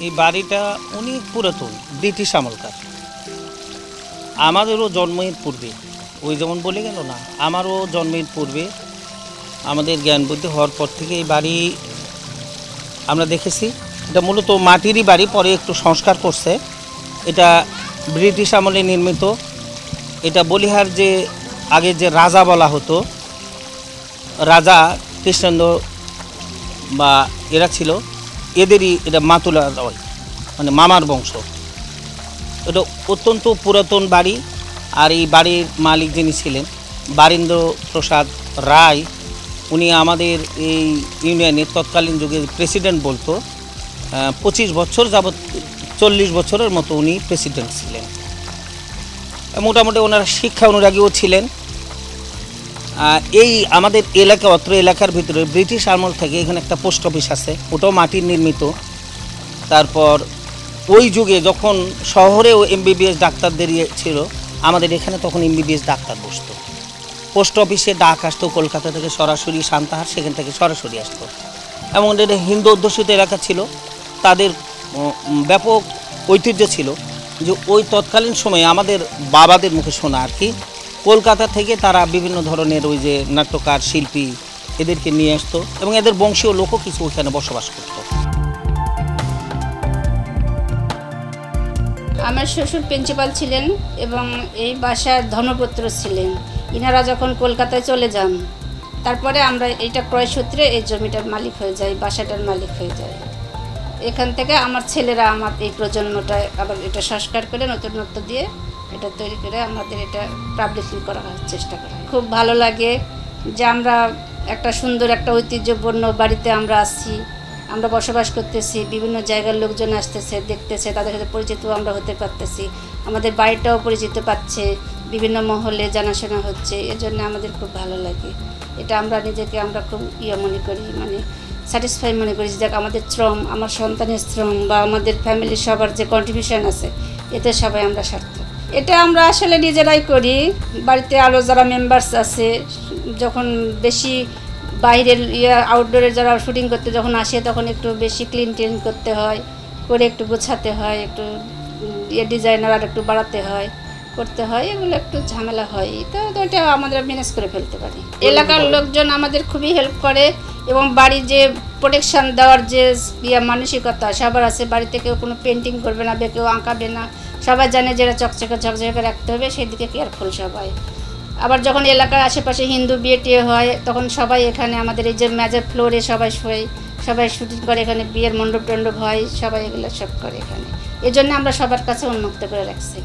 এই বাড়িটা অনেক পুরাতন, ব্রিটিশ আমলকার। আমাদেরও জন্মের পূর্বে, ওই যেমন বলে গেল না, আমারও জন্মের পূর্বে আমাদের জ্ঞান বুদ্ধি হওয়ার পর থেকে এই বাড়ি আমরা দেখেছি। এটা মূলত মাটিরই বাড়ি, পরে একটু সংস্কার করছে। এটা ব্রিটিশ আমলে নির্মিত। এটা বলিহার যে আগে যে রাজা বলা হতো, রাজা কৃষ্ণেন্দ্র বা এরা ছিল, এদেরই এটা মাতুলা রয়, মানে মামার বংশ। এটা অত্যন্ত পুরাতন বাড়ি। আর এই বাড়ির মালিক যিনি ছিলেন বারীন্দ্র প্রসাদ রায়, উনি আমাদের এই ইউনিয়নের তৎকালীন যুগে প্রেসিডেন্ট বলতো। 25 বছর যাবৎ 40 বছরের মতো উনি প্রেসিডেন্ট ছিলেন। মোটামুটি ওনারা শিক্ষা অনুরাগীও ছিলেন। এই আমাদের এলাকা, অত্র এলাকার ভিতরে ব্রিটিশ আমল থেকে এখানে একটা পোস্ট অফিস আছে, ওটাও মাটির নির্মিত। তারপর ওই যুগে যখন শহরেও এমবিবিএস ডাক্তারদের ছিল, আমাদের এখানে তখন এমবিবিএস ডাক্তার বসতো। পোস্ট অফিসে ডাক আসতো কলকাতা থেকে সরাসরি, সান্তাহার সেখান থেকে সরাসরি আসতো। এমন এটা হিন্দু অধ্যুষিত এলাকা ছিল। তাদের ব্যাপক ঐতিহ্য ছিল যে ওই তৎকালীন সময়ে আমাদের বাবাদের মুখে শোনা আর কি, কলকাতা থেকে তারা বিভিন্ন ধরনের ওই যে নাট্যকার, শিল্পী এদেরকে নিয়ে আসতো এবং এদের বংশীয় লোকও কিছু ওখানে বসবাস করতো। আমার শ্বশুর প্রিন্সিপাল ছিলেন এবং এই বাসার ধর্মপত্র ছিলেন। ইনারা যখন কলকাতায় চলে যান, তারপরে আমরা এইটা ক্রয় সূত্রে এই জমিটার মালিক হয়ে যাই, বাসাটার মালিক হয়ে যায়। এখান থেকে আমার ছেলেরা আমার এই প্রজন্মটা আবার এটা সংস্কার করে নতুনত্ব দিয়ে এটা তৈরি করে আমাদের এটা পাবলিকলি করার চেষ্টা করা। খুব ভালো লাগে যে আমরা একটা সুন্দর একটা ঐতিহ্যপূর্ণ বাড়িতে আমরা আসছি, আমরা বসবাস করতেছি, বিভিন্ন জায়গার লোকজন আসতেছে, দেখতেছে, তাদের সাথে পরিচিত আমরা হতে পারতেছি, আমাদের বাড়িটাও পরিচিত পাচ্ছে, বিভিন্ন মহলে জানাশোনা হচ্ছে। এজন্য আমাদের খুব ভালো লাগে। এটা আমরা নিজেকে আমরা খুব মনে করি, মানে স্যাটিসফাই মনে করি যে আমাদের শ্রম, আমার সন্তানের শ্রম বা আমাদের ফ্যামিলির সবার যে কন্ট্রিবিউশন আছে, এতে সবাই আমরা সার্থক। এটা আমরা আসলে নিজেরাই করি। বাড়িতে আরও যারা মেম্বার্স আছে, যখন বেশি বাইরের আউটডোরে যারা শুটিং করতে যখন আসে, তখন একটু বেশি ক্লিন করতে হয়, করে একটু গোছাতে হয়, একটু ডিজাইনার আর একটু বাড়াতে হয়, করতে হয়, এগুলো একটু ঝামেলা হয়। তো এটা আমাদের ম্যানেজ করে ফেলতে পারি। এলাকার লোকজন আমাদের খুবই হেল্প করে এবং বাড়ি যে প্রোটেকশান দেওয়ার যে মানসিকতা সবার আছে। বাড়িতে কেউ কোনো পেন্টিং করবে না, কেউ আঁকাবে না, সবাই জানে যেটা চকচকে রাখতে হবে, সেই দিকে কেয়ারফুল সবাই। আবার যখন এলাকার আশেপাশে হিন্দু বিয়ে টিয়ে হয়, তখন সবাই এখানে আমাদের এই যে মেজর ফ্লোরে সবাই শোয়, সবাই শুটিং করে, এখানে বিয়ের মণ্ডপ টণ্ডপ হয়, সবাই এগুলো সব করে এখানে। এই জন্য আমরা সবার কাছে উন্মুক্ত করে রাখছি।